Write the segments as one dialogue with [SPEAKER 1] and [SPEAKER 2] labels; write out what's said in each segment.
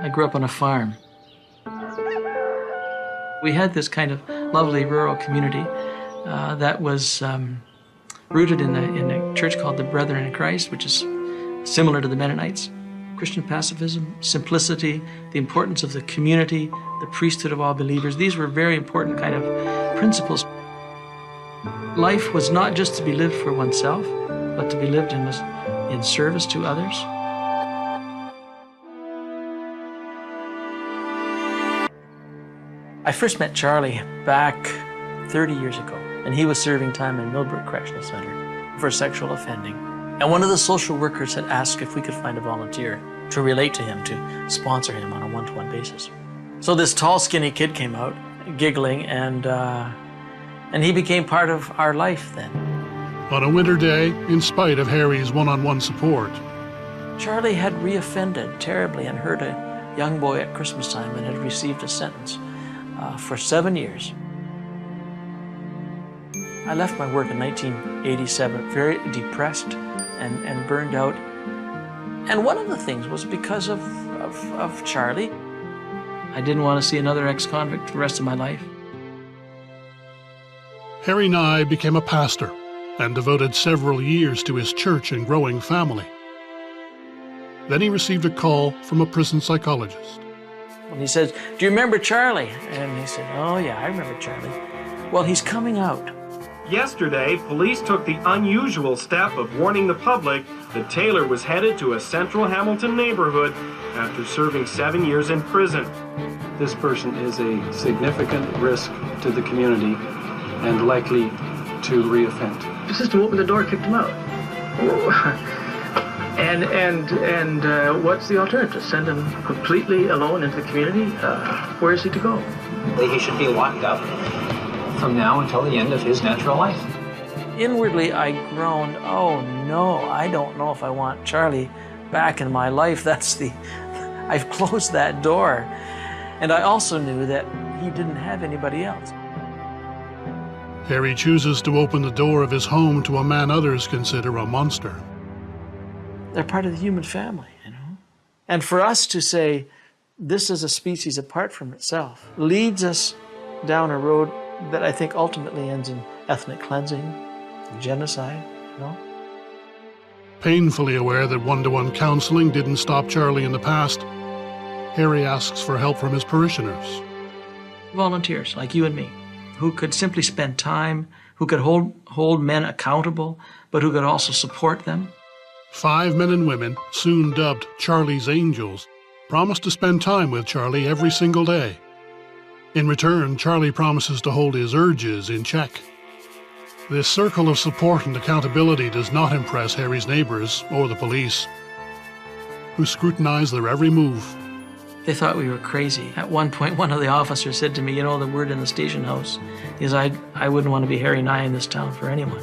[SPEAKER 1] I grew up on a farm. We had this kind of lovely rural community that was rooted in a church called the Brethren in Christ, which is similar to the Mennonites. Christian pacifism, simplicity, the importance of the community, the priesthood of all believers. These were very important kind of principles. Life was not just to be lived for oneself, but to be lived in service to others. I first met Charlie back 30 years ago, and he was serving time in Millbrook Correctional Center for sexual offending. And one of the social workers had asked if we could find a volunteer to relate to him, to sponsor him on a one-to-one basis. So this tall, skinny kid came out, giggling, and he became part of our life then.
[SPEAKER 2] On a winter day, in spite of Harry's one-on-one support,
[SPEAKER 1] Charlie had reoffended terribly and hurt a young boy at Christmas time and had received a sentence for 7 years. I left my work in 1987 very depressed and burned out. And one of the things was because of Charlie. I didn't want to see another ex-convict for the rest of my life.
[SPEAKER 2] Harry Nye became a pastor and devoted several years to his church and growing family. Then he received a call from a prison psychologist.
[SPEAKER 1] And he says, "Do you remember Charlie?" And he said, "Oh yeah, I remember Charlie. Well, he's coming out."
[SPEAKER 3] Yesterday, police took the unusual step of warning the public that Taylor was headed to a central Hamilton neighborhood after serving 7 years in prison.
[SPEAKER 4] This person is a significant risk to the community and likely to reoffend.
[SPEAKER 5] The system opened the door, kicked him out. And what's the alternative? Send him completely alone into the community? Where is he to go?
[SPEAKER 6] He should be locked up from now until the end of his natural life.
[SPEAKER 1] Inwardly, I groaned, "Oh no, I don't know if I want Charlie back in my life." I've closed that door. And I also knew that he didn't have anybody else.
[SPEAKER 2] Harry chooses to open the door of his home to a man others consider a monster.
[SPEAKER 1] They're part of the human family, you know? And for us to say, this is a species apart from itself, leads us down a road that I think ultimately ends in ethnic cleansing, genocide, you know?
[SPEAKER 2] Painfully aware that one-to-one counseling didn't stop Charlie in the past, Harry asks for help from his parishioners.
[SPEAKER 1] Volunteers like you and me, who could simply spend time, who could hold men accountable, but who could also support them.
[SPEAKER 2] 5 men and women, soon dubbed Charlie's Angels, promised to spend time with Charlie every single day. In return, Charlie promises to hold his urges in check. This circle of support and accountability does not impress Harry's neighbors or the police, who scrutinize their every move.
[SPEAKER 1] They thought we were crazy. At one point, one of the officers said to me, "You know, the word in the station house is I wouldn't want to be Harry Nye in this town for anyone."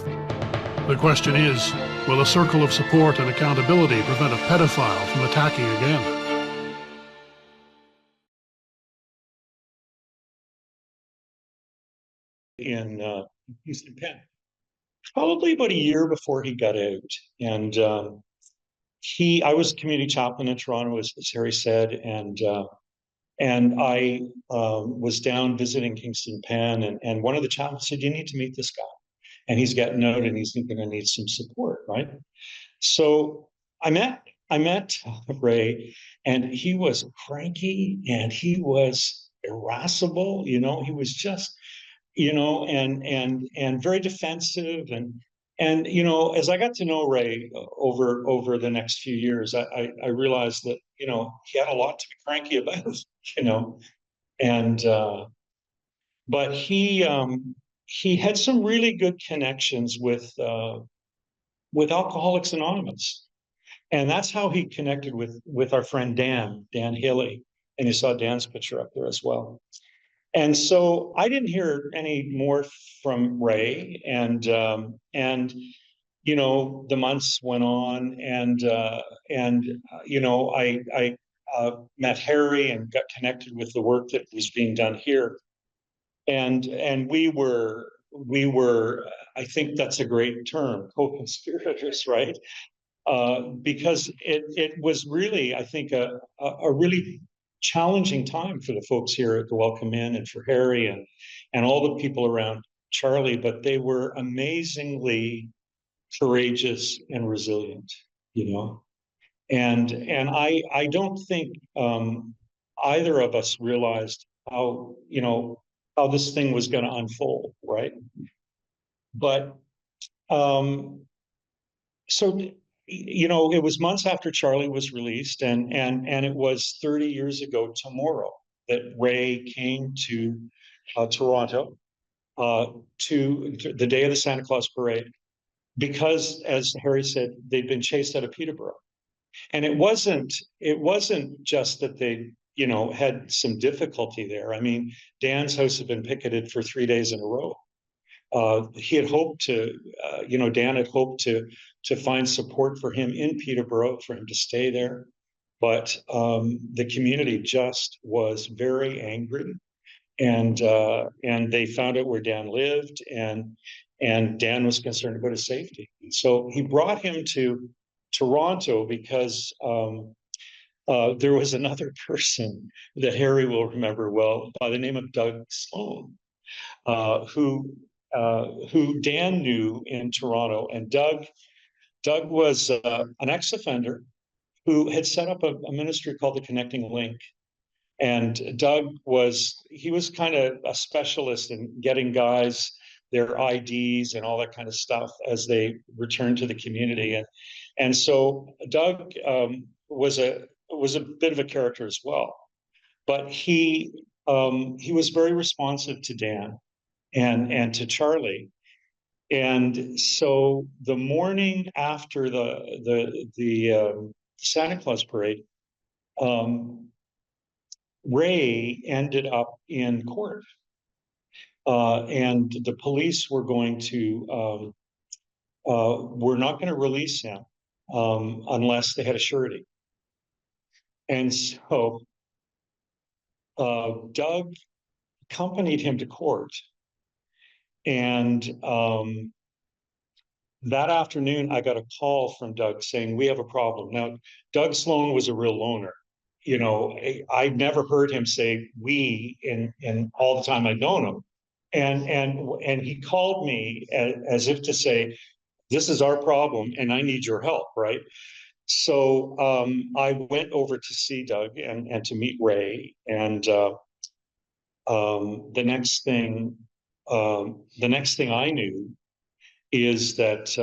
[SPEAKER 2] The question is, will a circle of support and accountability prevent a pedophile from attacking again?
[SPEAKER 7] In Houston Penn, probably about a year before he got out. And I was a community chaplain in Toronto, as Harry said, and I was down visiting Kingston Penn, and one of the chaplains said, "You need to meet this guy. And he's getting out and he's going to need some support," right? So I met Ray, and he was cranky and he was irascible, you know, he was just, you know, and very defensive. And, you know, as I got to know Ray over the next few years, I realized that, you know, he had a lot to be cranky about, you know, and, but he had some really good connections with Alcoholics Anonymous. And that's how he connected with our friend Dan Hilly. And you saw Dan's picture up there as well. And so I didn't hear any more from Ray, and you know, the months went on, and you know, I met Harry and got connected with the work that was being done here, and we were, I think that's a great term, co-conspirators, right? Because it was really, I think, a really challenging time for the folks here at the Welcome Inn and for Harry and all the people around Charlie, but they were amazingly courageous and resilient, you know. And I don't think either of us realized how, you know, how this thing was going to unfold, right? But so, you know, it was months after Charlie was released, and it was 30 years ago tomorrow that Ray came to Toronto to the day of the Santa Claus parade, because, as Harry said, they'd been chased out of Peterborough. And it wasn't just that they, you know, had some difficulty there. I mean, Dan's house had been picketed for 3 days in a row. He had hoped to, you know, Dan had hoped to find support for him in Peterborough, for him to stay there. But the community just was very angry, and they found out where Dan lived, and Dan was concerned about his safety. So he brought him to Toronto because there was another person that Harry will remember well by the name of Doug Sloan, who Dan knew in Toronto. And Doug was an ex-offender who had set up a ministry called the Connecting Link. And Doug was kind of a specialist in getting guys their IDs and all that kind of stuff as they returned to the community. And so Doug was a bit of a character as well, but he was very responsive to Dan and to Charlie. And so the morning after the Santa Claus parade, Ray ended up in court, and the police were going to were not going to release him unless they had a surety. And so Doug accompanied him to court. And that afternoon, I got a call from Doug saying, "We have a problem." Now, Doug Sloan was a real loner. You know, I'd never heard him say "we" in all the time I'd known him. And he called me as if to say, "This is our problem and I need your help," right? So I went over to see Doug and to meet Ray. And the next thing I knew is that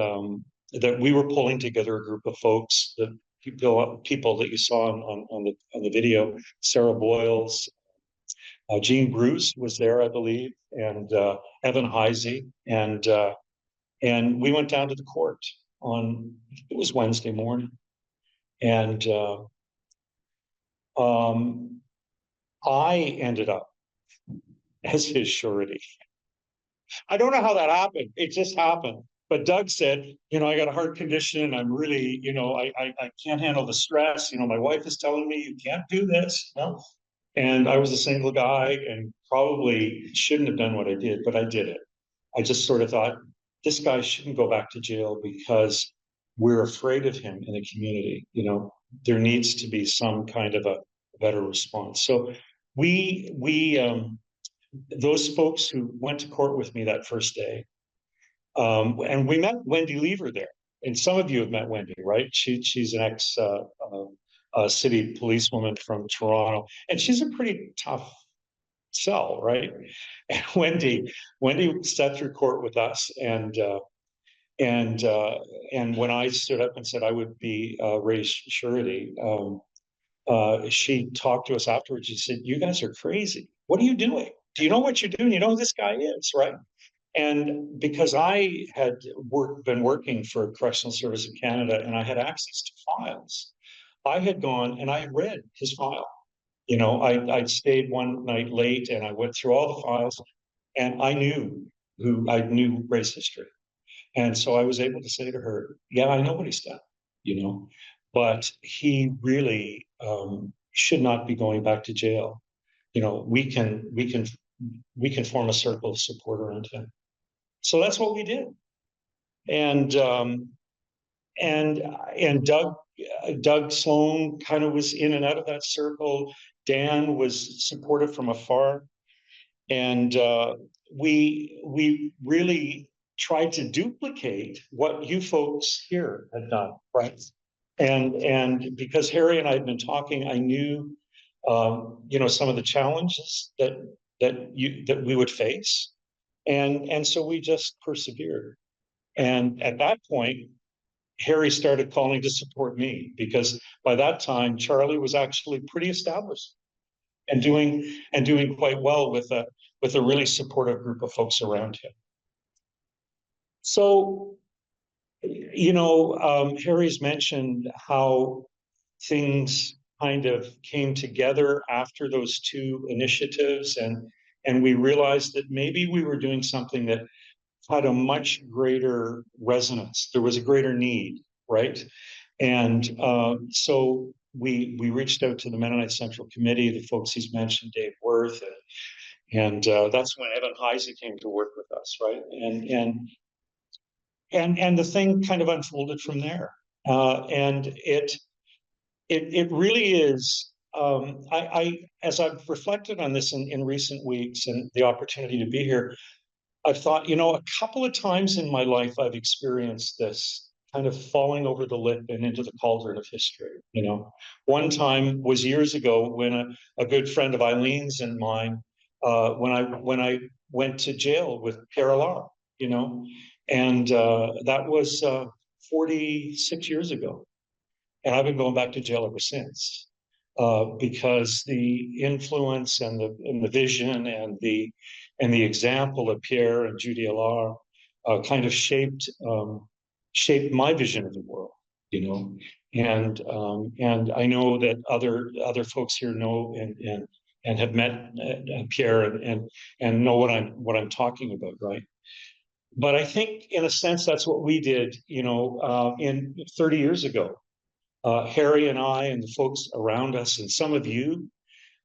[SPEAKER 7] we were pulling together a group of folks, that people that you saw on the video. Sarah Boyles, Jean Bruce was there, I believe, and Evan Heisey, and we went down to the court it was Wednesday morning, and I ended up as his surety. I don't know how that happened. It just happened. But Doug said, "You know, I got a heart condition. I'm really, you know, I can't handle the stress. You know, my wife is telling me you can't do this." You know? And I was a single guy and probably shouldn't have done what I did, but I did it. I just sort of thought, this guy shouldn't go back to jail because we're afraid of him in the community. You know, there needs to be some kind of a better response. So those folks who went to court with me that first day, and we met Wendy Lever there. And some of you have met Wendy, right? She's an ex city policewoman from Toronto, and she's a pretty tough sell, right? And Wendy sat through court with us, and when I stood up and said I would be Ray's surety, she talked to us afterwards. She said, "You guys are crazy. What are you doing? Do you know what you're doing? You know who this guy is, right?" And because I had been working for Correctional Service of Canada and I had access to files, I had gone and I had read his file. You know, I'd stayed one night late and I went through all the files, and I knew Ray's history. And so I was able to say to her, "Yeah, I know what he's done, you know, but he really should not be going back to jail. You know, we can form a circle of support around him." So that's what we did. And Doug Doug Sloan kind of was in and out of that circle. Dan was supportive from afar. And we really tried to duplicate what you folks here had done, right? And because Harry and I had been talking, I knew, some of the challenges that we would face, and so we just persevered. And at that point, Harry started calling to support me, because by that time Charlie was actually pretty established and doing quite well with a really supportive group of folks around him. So, Harry's mentioned how things kind of came together after those two initiatives, and we realized that maybe we were doing something that had a much greater resonance. There was a greater need, right? And so we reached out to the Mennonite Central Committee, the folks he's mentioned, Dave Worth, and that's when Evan Heise came to work with us, right? And the thing kind of unfolded from there. And it really is. As I've reflected on this in recent weeks and the opportunity to be here, I've thought, a couple of times in my life I've experienced this kind of falling over the lip and into the cauldron of history. One time was years ago when a good friend of Eileen's and mine, when I went to jail with Pierre Allard, and that was 46 years ago, and I've been going back to jail ever since, because the influence and the vision and the example of Pierre and Judy Allard kind of shaped my vision of the world, and I know that other folks here know and have met Pierre and know what I'm talking about, right? But I think, in a sense, that's what we did, in 30 years ago. Harry and I and the folks around us, and some of you,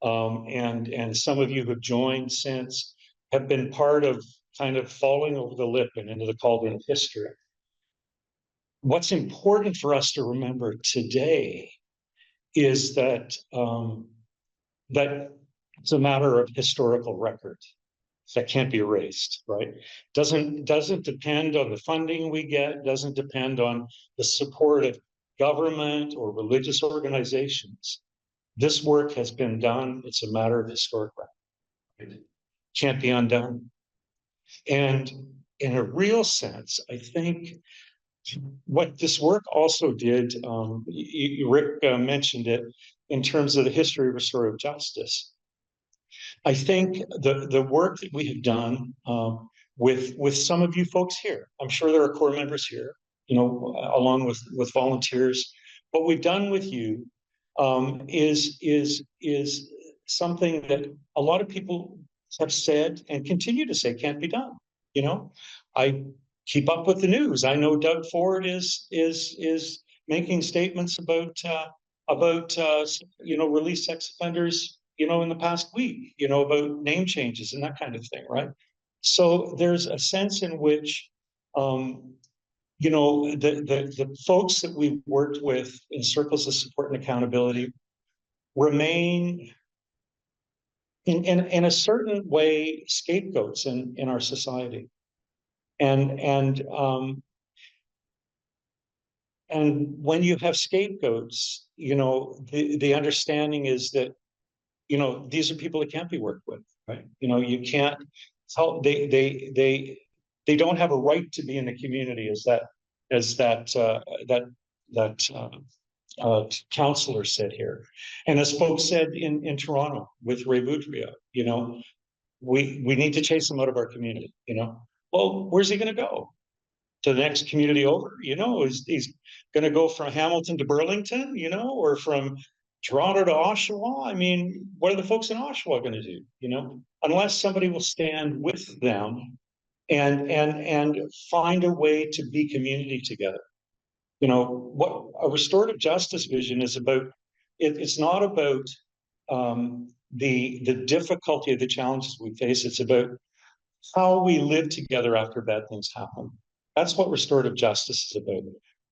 [SPEAKER 7] and some of you who have joined since, have been part of kind of falling over the lip and into the cauldron of history. What's important for us to remember today is that that it's a matter of historical record that can't be erased, right? Doesn't depend on the funding we get, doesn't depend on the support of government or religious organizations. This work has been done. It's a matter of historic record. It can't be undone. And in a real sense, I think what this work also did, Rick mentioned it, in terms of the history of restorative justice. I think the work that we have done with some of you folks here, I'm sure there are core members here, along with volunteers. What we've done with you is something that a lot of people have said and continue to say can't be done. I keep up with the news. I know Doug Ford is making statements about released sex offenders, in the past week, about name changes and that kind of thing, right? So there's a sense in which, the folks that we've worked with in circles of support and accountability remain, in a certain way, scapegoats in our society, and when you have scapegoats, the understanding is that these are people that can't be worked with, right? You can't tell, they don't have a right to be in the community, as that counselor said here, and as folks said in Toronto with Ray Boudria, we need to chase him out of our community. Well, where's he going to go? To the next community over? He's going to go from Hamilton to Burlington, or from Toronto to Oshawa? I mean, what are the folks in Oshawa going to do? Unless somebody will stand with them and find a way to be community together. What a restorative justice vision is about. It's not about the difficulty of the challenges we face. It's about how we live together after bad things happen. That's what restorative justice is about.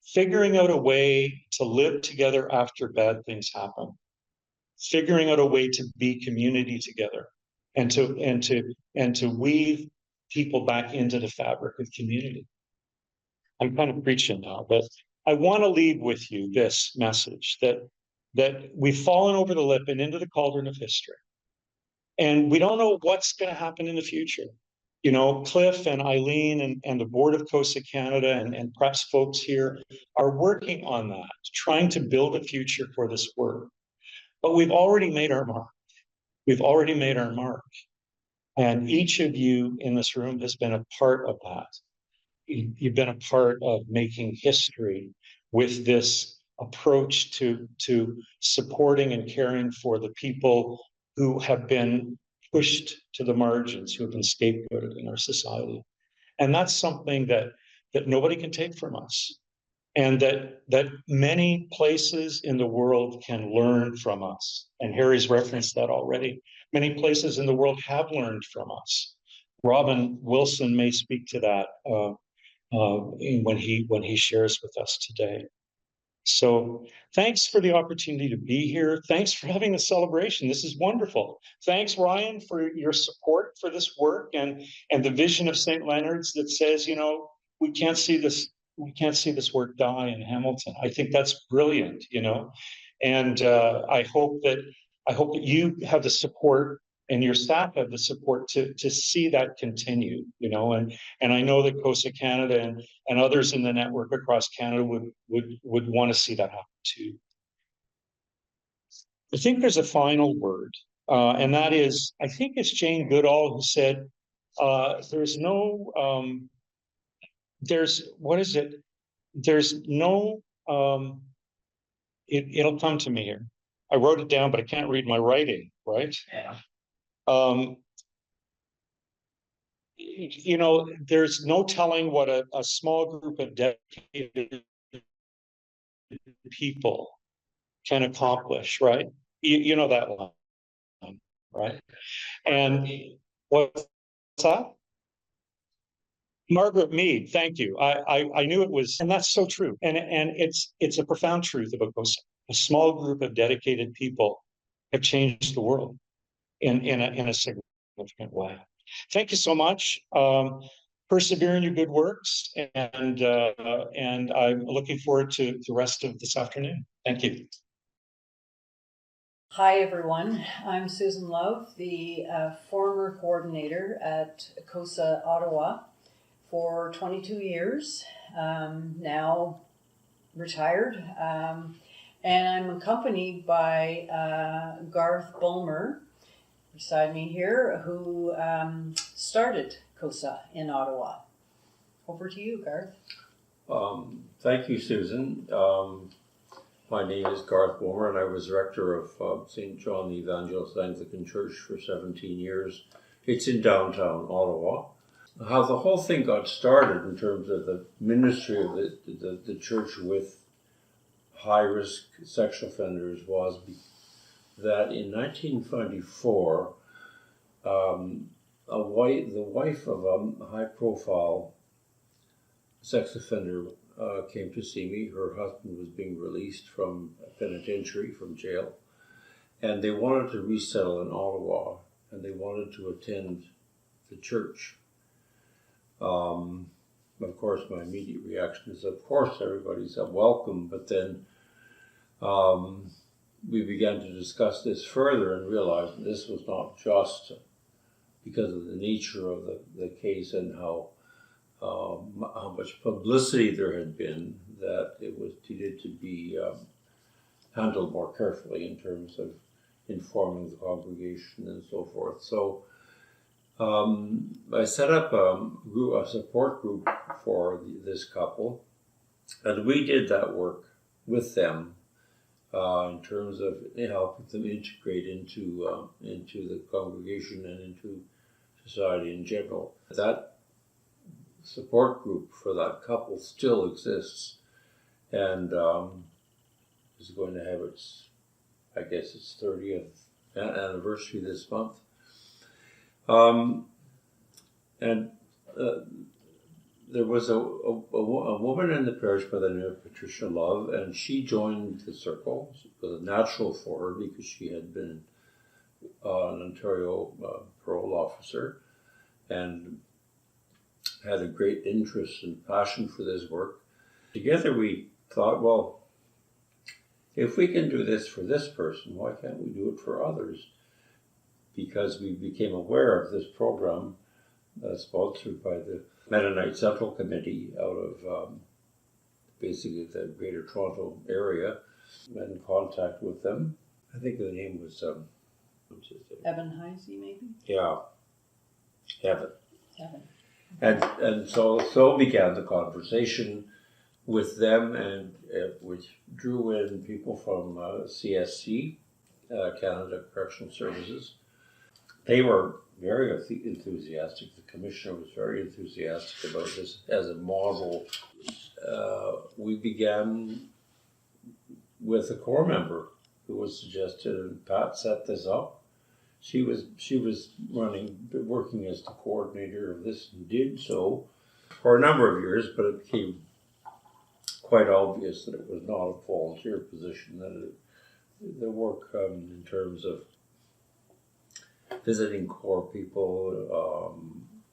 [SPEAKER 7] figuring out a way to live together after bad things happen, figuring out a way to be community together, and to weave people back into the fabric of community. I'm kind of preaching now, but I want to leave with you this message that we've fallen over the lip and into the cauldron of history. And we don't know what's going to happen in the future. You know, Cliff and Eileen and the board of CoSA Canada and perhaps folks here are working on that, trying to build a future for this work. But we've already made our mark. We've already made our mark. And each of you in this room has been a part of that. You've been a part of making history with this approach to supporting and caring for the people who have been pushed to the margins, who have been scapegoated in our society. And that's something that nobody can take from us, and that many places in the world can learn from us. And Harry's referenced that already. Many places in the world have learned from us. Robin Wilson may speak to that when he shares with us today. So thanks for the opportunity to be here. Thanks for having a celebration. This is wonderful. Thanks, Ryan, for your support for this work and the vision of St. Leonard's that says, you know, we can't see this work die in Hamilton. I think that's brilliant, you know. And I hope that you have the support and your staff have the support to see that continue, you know, and I know that CoSA Canada and others in the network across Canada would want to see that happen too. I think there's a final word, and that is, I think it's Jane Goodall who said, there's no, it'll come to me here. I wrote it down, but I can't read my writing, right?
[SPEAKER 6] Yeah.
[SPEAKER 7] You know, there's no telling what a small group of dedicated people can accomplish, right? You know that line, right? And what's that? Margaret Mead, thank you. I knew it was, and that's so true. And it's a profound truth about CoSA. A small group of dedicated people have changed the world in a significant way. Thank you so much. Persevere in your good works, and I'm looking forward to the rest of this afternoon. Thank you.
[SPEAKER 8] Hi, everyone. I'm Susan Love, the former coordinator at CoSA Ottawa for 22 years, now retired. And I'm accompanied by Garth Bulmer, beside me here, who started CoSA in Ottawa. Over to you, Garth.
[SPEAKER 9] Thank you, Susan. My name is Garth Bulmer, and I was rector of St. John the Evangelist Anglican Church for 17 years. It's in downtown Ottawa. How the whole thing got started in terms of the ministry of the church with high-risk sexual offenders was that in 1924, the wife of a high-profile sex offender came to see me. Her husband was being released from a penitentiary, from jail, and they wanted to resettle in Ottawa, and they wanted to attend the church. Of course, my immediate reaction is, of course, everybody's welcome, but then we began to discuss this further and realized this was not just because of the nature of the case and how much publicity there had been, that it was needed to be handled more carefully in terms of informing the congregation and so forth. So I set up a support group for this couple, and we did that work with them in terms of helping them integrate into the congregation and into society in general. That support group for that couple still exists, and is going to have its 30th anniversary this month. And there was a woman in the parish by the name of Patricia Love, and she joined the circle. It was natural for her because she had been an Ontario parole officer and had a great interest and passion for this work. Together we thought, well, if we can do this for this person, why can't we do it for others? Because we became aware of this program sponsored by the Mennonite Central Committee out of basically the Greater Toronto area. I'm in contact with them. I think the name was
[SPEAKER 8] Evan Heisey, maybe?
[SPEAKER 9] Yeah, Evan.
[SPEAKER 8] Evan.
[SPEAKER 9] And so began the conversation with them, and which drew in people from CSC, Canada Correctional Services. They were very enthusiastic. The commissioner was very enthusiastic about this as a model. We began with a core member who was suggested, and Pat set this up. She was working as the coordinator of this, and did so for a number of years, but it became quite obvious that it was not a volunteer position, that the work in terms of visiting core people,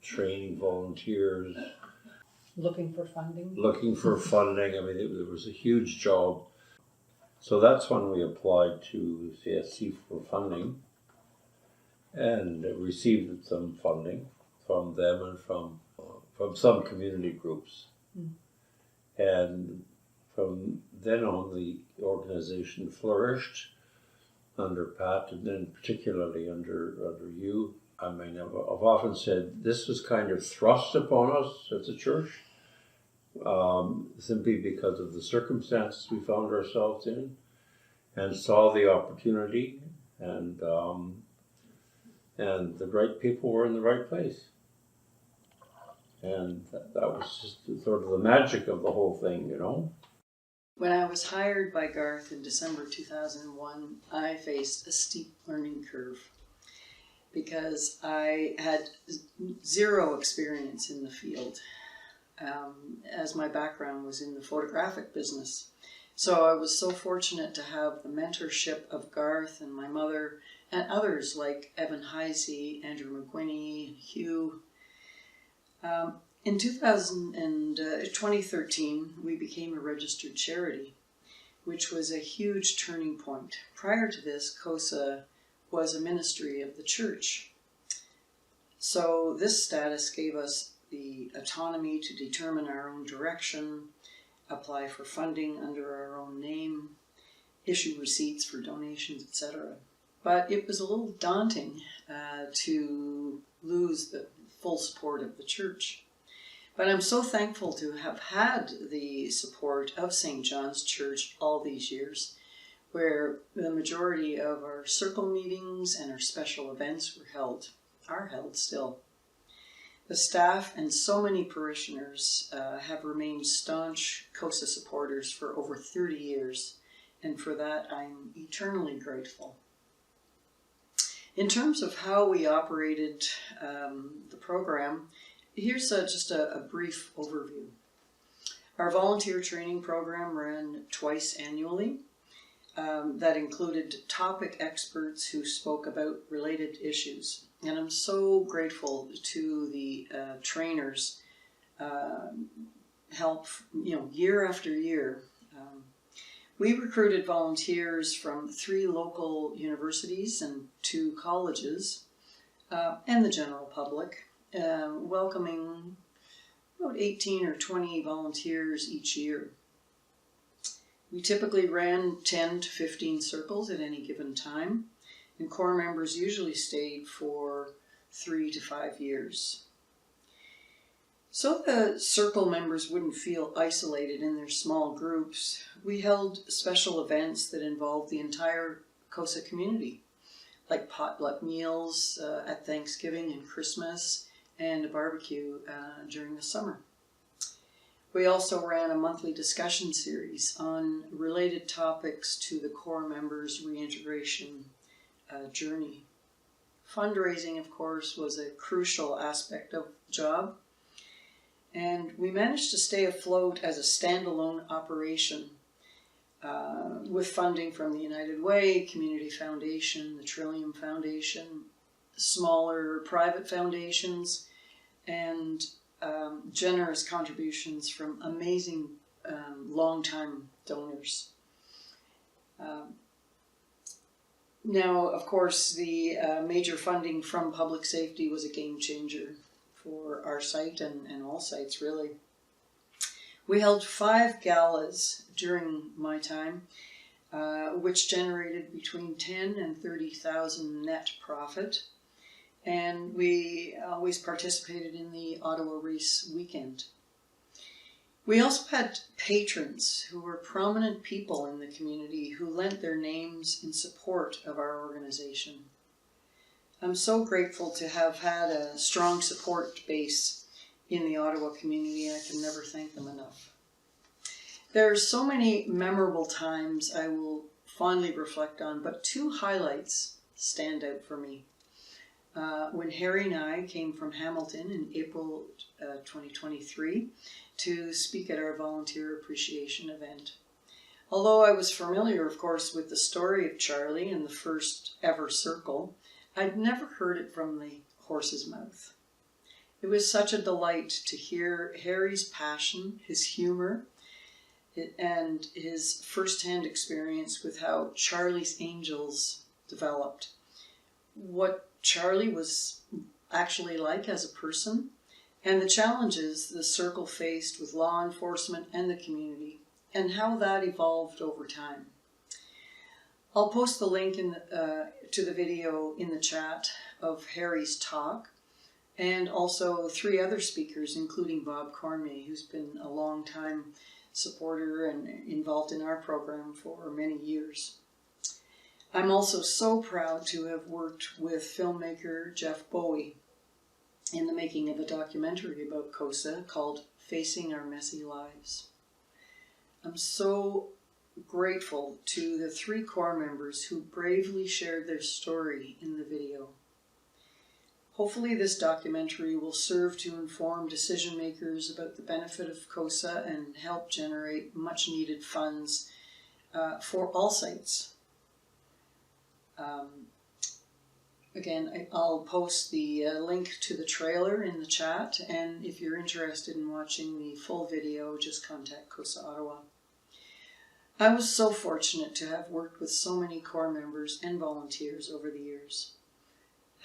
[SPEAKER 9] training volunteers,
[SPEAKER 8] looking for funding.
[SPEAKER 9] I mean, there was a huge job. So that's when we applied to CSC for funding and received some funding from them and from some community groups. And from then on, the organization flourished under Pat, and then particularly under you. I mean, I've often said this was kind of thrust upon us as a church, simply because of the circumstances we found ourselves in, and saw the opportunity, and the right people were in the right place. And that was just sort of the magic of the whole thing, you know.
[SPEAKER 8] When I was hired by Garth in December 2001, I faced a steep learning curve because I had zero experience in the field, as my background was in the photographic business. So I was so fortunate to have the mentorship of Garth and my mother and others like Evan Heisey, Andrew McGuinney, Hugh. In 2013, we became a registered charity, which was a huge turning point. Prior to this, CoSA was a ministry of the church. So this status gave us the autonomy to determine our own direction, apply for funding under our own name, issue receipts for donations, etc. But it was a little daunting to lose the full support of the church. But I'm so thankful to have had the support of St. John's Church all these years, where the majority of our circle meetings and our special events are held still. The staff and so many parishioners have remained staunch CoSA supporters for over 30 years, and for that I'm eternally grateful. In terms of how we operated the program, here's just a brief overview. Our volunteer training program ran twice annually. That included topic experts who spoke about related issues. And I'm so grateful to the trainers' help, year after year. We recruited volunteers from 3 local universities and 2 colleges, and the general public, welcoming about 18 or 20 volunteers each year. We typically ran 10 to 15 circles at any given time, and core members usually stayed for 3 to 5 years. So the circle members wouldn't feel isolated in their small groups, we held special events that involved the entire CoSA community, like potluck meals at Thanksgiving and Christmas, and a barbecue during the summer. We also ran a monthly discussion series on related topics to the core members' reintegration journey. Fundraising, of course, was a crucial aspect of the job. And we managed to stay afloat as a standalone operation with funding from the United Way, Community Foundation, the Trillium Foundation, smaller private foundations, and generous contributions from amazing long-time donors. Now, of course, the major funding from public safety was a game changer for our site and all sites, really. We held 5 galas during my time, which generated between 10 and 30,000 net profit. And we always participated in the Ottawa Race weekend. We also had patrons who were prominent people in the community who lent their names in support of our organization. I'm so grateful to have had a strong support base in the Ottawa community. I can never thank them enough. There are so many memorable times I will fondly reflect on, but 2 highlights stand out for me. When Harry and I came from Hamilton in April 2023 to speak at our volunteer appreciation event. Although I was familiar, of course, with the story of Charlie and the first ever circle, I'd never heard it from the horse's mouth. It was such a delight to hear Harry's passion, his humor, and his first-hand experience with how Charlie's Angels developed. What Charlie was actually like as a person, and the challenges the circle faced with law enforcement and the community, and how that evolved over time. I'll post the link to the video in the chat of Harry's talk, and also 3 other speakers, including Bob Cormier, who's been a long-time supporter and involved in our program for many years. I'm also so proud to have worked with filmmaker Jeff Bowie in the making of a documentary about CoSA called Facing Our Messy Lives. I'm so grateful to the 3 core members who bravely shared their story in the video. Hopefully this documentary will serve to inform decision makers about the benefit of CoSA and help generate much needed funds for all sites. Again, I'll post the link to the trailer in the chat, and if you're interested in watching the full video, just contact CoSA Ottawa. I was so fortunate to have worked with so many core members and volunteers over the years.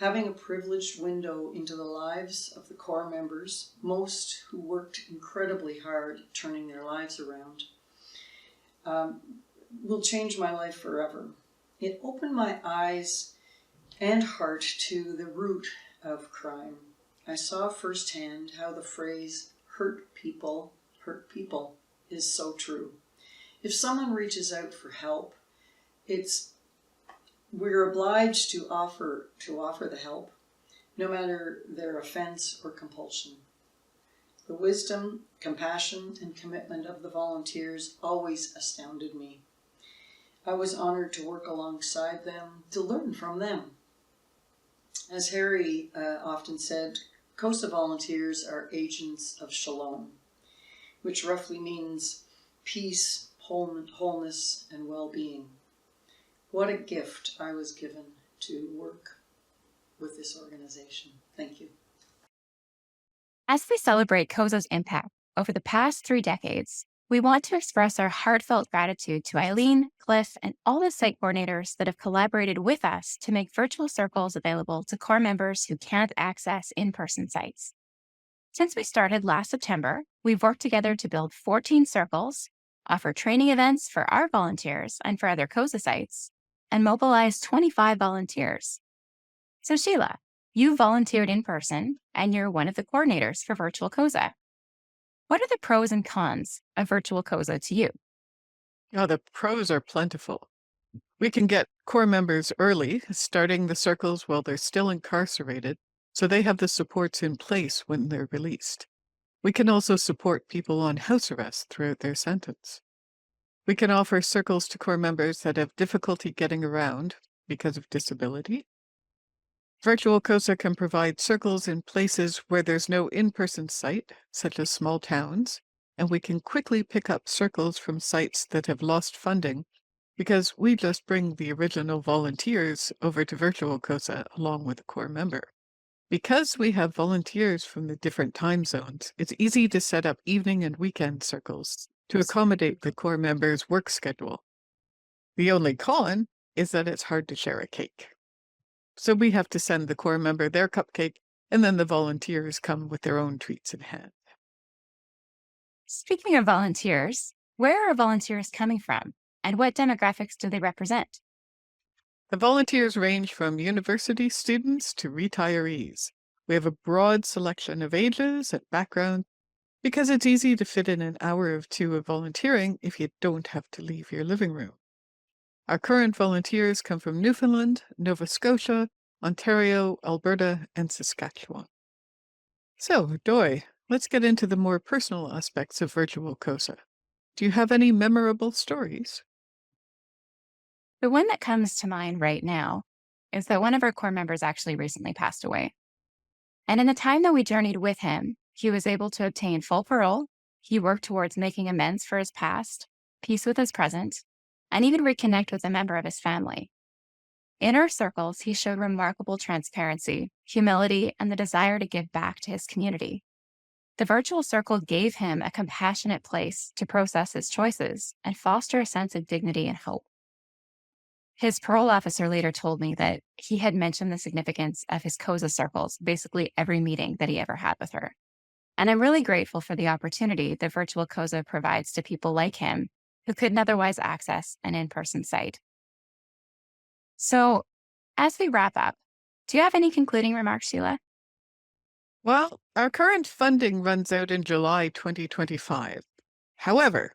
[SPEAKER 8] Having a privileged window into the lives of the core members, most who worked incredibly hard turning their lives around, will change my life forever. It opened my eyes and heart to the root of crime. I saw firsthand how the phrase hurt people is so true. If someone reaches out for help, we're obliged to offer the help, no matter their offense or compulsion. The wisdom, compassion, and commitment of the volunteers always astounded me. I was honored to work alongside them, to learn from them. As Harry often said, CoSA volunteers are agents of shalom, which roughly means peace, wholeness, and well-being. What a gift I was given to work with this organization. Thank you.
[SPEAKER 10] As we celebrate CoSA's impact over the past 3 decades, we want to express our heartfelt gratitude to Eileen, Cliff, and all the site coordinators that have collaborated with us to make virtual circles available to core members who can't access in-person sites. Since we started last September, we've worked together to build 14 circles, offer training events for our volunteers and for other CoSA sites, and mobilize 25 volunteers. So Sheila, you volunteered in person, and you're one of the coordinators for Virtual CoSA. What are the pros and cons of Virtual CoSA to you?
[SPEAKER 11] Oh, the pros are plentiful. We can get core members early, starting the circles while they're still incarcerated, so they have the supports in place when they're released. We can also support people on house arrest throughout their sentence. We can offer circles to core members that have difficulty getting around because of disability. Virtual CoSA can provide circles in places where there's no in-person site, such as small towns, and we can quickly pick up circles from sites that have lost funding because we just bring the original volunteers over to virtual CoSA along with a core member. Because we have volunteers from the different time zones, it's easy to set up evening and weekend circles to accommodate the core member's work schedule. The only con is that it's hard to share a cake. So we have to send the core member their cupcake, and then the volunteers come with their own treats in hand.
[SPEAKER 10] Speaking of volunteers, where are volunteers coming from, and what demographics do they represent?
[SPEAKER 11] The volunteers range from university students to retirees. We have a broad selection of ages and backgrounds because it's easy to fit in an hour or two of volunteering if you don't have to leave your living room. Our current volunteers come from Newfoundland, Nova Scotia, Ontario, Alberta, and Saskatchewan. So, Doi, let's get into the more personal aspects of virtual CoSA. Do you have any memorable stories?
[SPEAKER 10] The one that comes to mind right now is that one of our core members actually recently passed away. And in the time that we journeyed with him, he was able to obtain full parole. He worked towards making amends for his past, peace with his present, and even reconnect with a member of his family. In our circles, he showed remarkable transparency, humility, and the desire to give back to his community. The virtual circle gave him a compassionate place to process his choices and foster a sense of dignity and hope. His parole officer later told me that he had mentioned the significance of his CoSA circles basically every meeting that he ever had with her. And I'm really grateful for the opportunity that virtual CoSA provides to people like him who couldn't otherwise access an in-person site. So, as we wrap up, do you have any concluding remarks, Sheila?
[SPEAKER 11] Well, our current funding runs out in July 2025. However,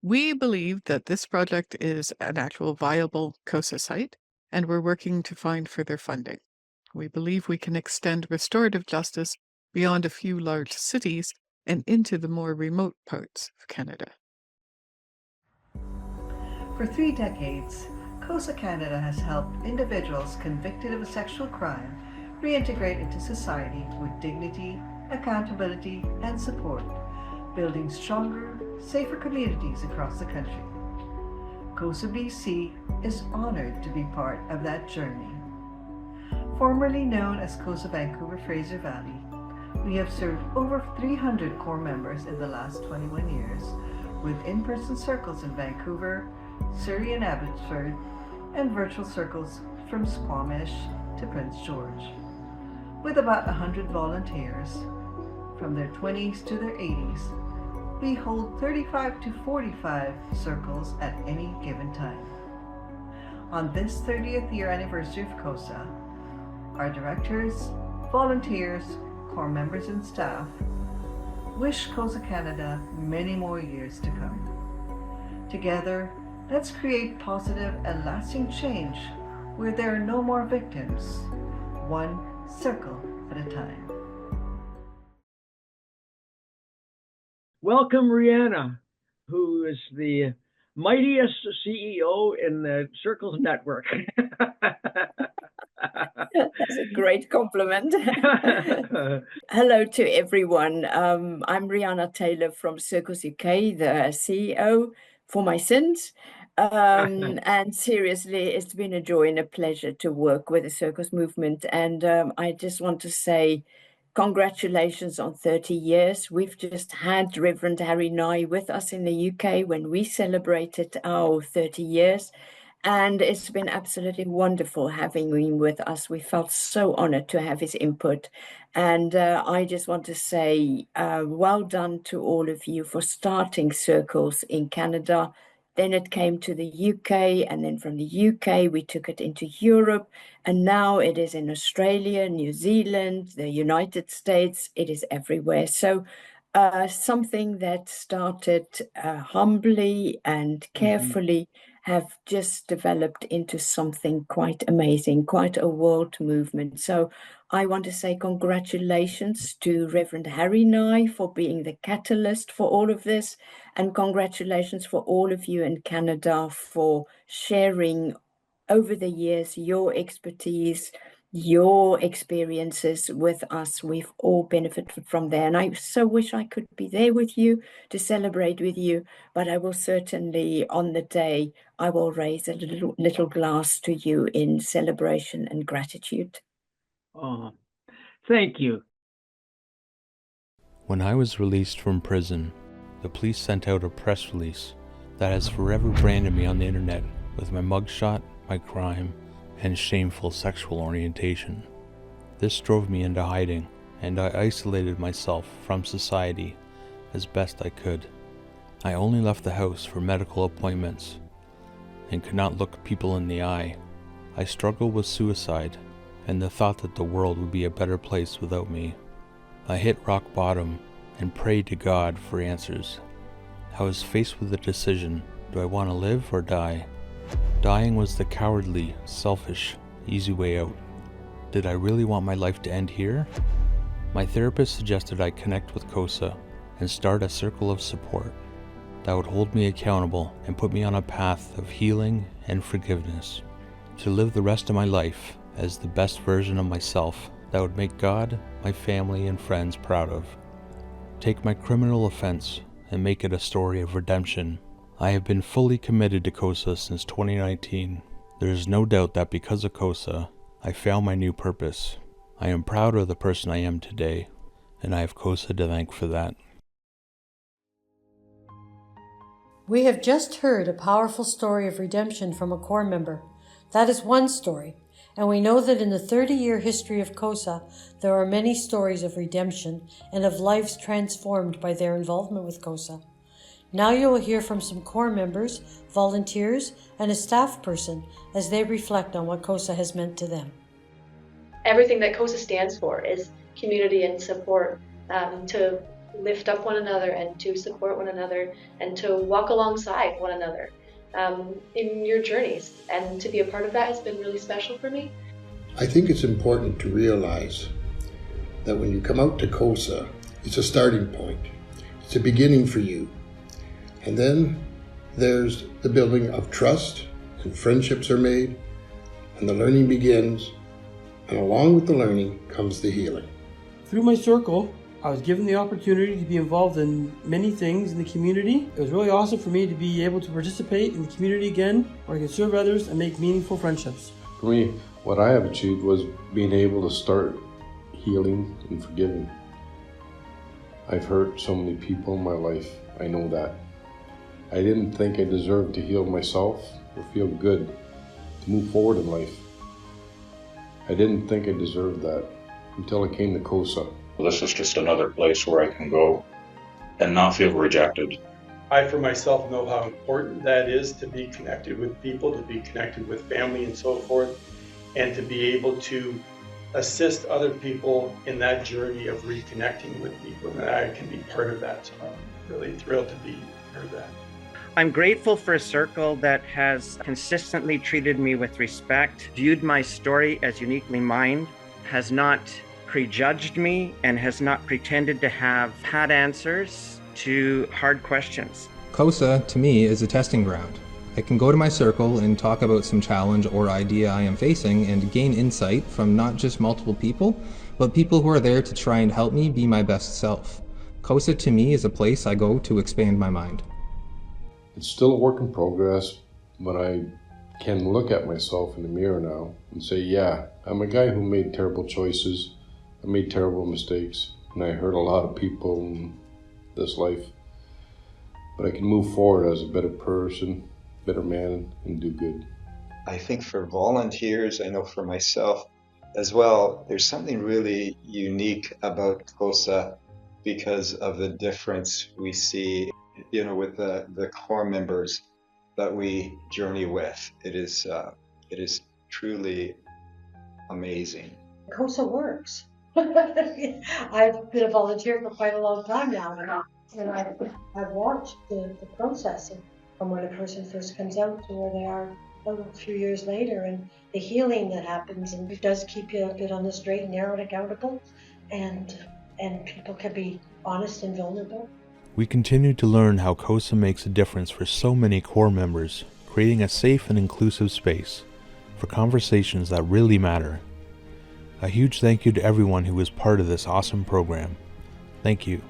[SPEAKER 11] we believe that this project is an actual viable CoSA site, and we're working to find further funding. We believe we can extend restorative justice beyond a few large cities and into the more remote parts of Canada.
[SPEAKER 12] For 3 decades, CoSA Canada has helped individuals convicted of a sexual crime reintegrate into society with dignity, accountability, and support, building stronger, safer communities across the country. CoSA BC is honored to be part of that journey. Formerly known as CoSA Vancouver Fraser Valley, we have served over 300 core members in the last 21 years with in-person circles in Vancouver, Surrey and Abbotsford, and virtual circles from Squamish to Prince George. With about 100 volunteers, from their 20s to their 80s, we hold 35 to 45 circles at any given time. On this 30th year anniversary of CoSA, our directors, volunteers, core members and staff wish CoSA Canada many more years to come. Together, let's create positive and lasting change where there are no more victims, one circle at a time.
[SPEAKER 13] Welcome, Rihanna, who is the mightiest CEO in the Circles Network.
[SPEAKER 14] That's a great compliment. Hello to everyone. I'm Rihanna Taylor from Circles UK, the CEO for my sins. And seriously, it's been a joy and a pleasure to work with the Circles movement. And I just want to say congratulations on 30 years. We've just had Reverend Harry Nye with us in the UK when we celebrated our 30 years. And it's been absolutely wonderful having him with us. We felt so honored to have his input. And I just want to say well done to all of you for starting Circles in Canada. Then it came to the UK, and then from the UK, we took it into Europe. And now it is in Australia, New Zealand, the United States. It is everywhere. So something that started humbly and carefully have just developed into something quite amazing, quite a world movement. So I want to say congratulations to Reverend Harry Nye for being the catalyst for all of this, and congratulations for all of you in Canada for sharing over the years your expertise, your experiences with us. We've all benefited from there. And I so wish I could be there with you to celebrate with you, but I will certainly, on the day, I will raise a little glass to you in celebration and gratitude.
[SPEAKER 13] Oh, thank you.
[SPEAKER 15] When I was released from prison, the police sent out a press release that has forever branded me on the internet with my mugshot, my crime, and shameful sexual orientation. This drove me into hiding, and I isolated myself from society as best I could. I only left the house for medical appointments and could not look people in the eye. I struggled with suicide and the thought that the world would be a better place without me. I hit rock bottom and prayed to God for answers. I was faced with a decision: do I want to live or die? Dying was the cowardly, selfish, easy way out. Did I really want my life to end here? My therapist suggested I connect with CoSA and start a circle of support that would hold me accountable and put me on a path of healing and forgiveness, to live the rest of my life as the best version of myself that would make God, my family, and friends proud of. Take my criminal offense and make it a story of redemption. I have been fully committed to CoSA since 2019. There is no doubt that because of CoSA, I found my new purpose. I am proud of the person I am today, and I have CoSA to thank for that.
[SPEAKER 16] We have just heard a powerful story of redemption from a corps member. That is one story, and we know that in the 30-year history of CoSA, there are many stories of redemption and of lives transformed by their involvement with CoSA. Now you will hear from some corps members, volunteers, and a staff person as they reflect on what CoSA has meant to them.
[SPEAKER 17] Everything that CoSA stands for is community and support, to lift up one another and to support one another and to walk alongside one another in your journeys. And to be a part of that has been really special for me.
[SPEAKER 18] I think it's important to realize that when you come out to CoSA, it's a starting point. It's a beginning for you. And then there's the building of trust, and friendships are made, and the learning begins, and along with the learning comes the healing.
[SPEAKER 19] Through my circle, I was given the opportunity to be involved in many things in the community. It was really awesome for me to be able to participate in the community again, where I could serve others and make meaningful friendships.
[SPEAKER 20] For me, what I have achieved was being able to start healing and forgiving. I've hurt so many people in my life, I know that. I didn't think I deserved to heal myself or feel good, to move forward in life. I didn't think I deserved that until I came to CoSA.
[SPEAKER 21] This is just another place where I can go and not feel rejected.
[SPEAKER 22] I, for myself, know how important that is, to be connected with people, to be connected with family and so forth, and to be able to assist other people in that journey of reconnecting with people, and I can be part of that. So I'm really thrilled to be part of that.
[SPEAKER 23] I'm grateful for a circle that has consistently treated me with respect, viewed my story as uniquely mine, has not prejudged me, and has not pretended to have pat answers to hard questions.
[SPEAKER 24] CoSA, to me, is a testing ground. I can go to my circle and talk about some challenge or idea I am facing and gain insight from not just multiple people, but people who are there to try and help me be my best self. CoSA, to me, is a place I go to expand my mind.
[SPEAKER 20] It's still a work in progress, but I can look at myself in the mirror now and say, yeah, I'm a guy who made terrible choices, I made terrible mistakes, and I hurt a lot of people in this life. But I can move forward as a better person, better man, and do good.
[SPEAKER 25] I think for volunteers, I know for myself as well, there's something really unique about CoSA because of the difference we see, with the corps members that we journey with. It is truly amazing.
[SPEAKER 16] CoSA works. I've been a volunteer for quite a long time now, and I've watched the process from when a person first comes out to where they are a few years later, and the healing that happens, and it does keep you a bit on the straight and narrow and accountable, and people can be honest and vulnerable.
[SPEAKER 15] We continue to learn how CoSA makes a difference for so many corps members, creating a safe and inclusive space for conversations that really matter.
[SPEAKER 24] A huge thank you to everyone who was part of this awesome program. Thank you.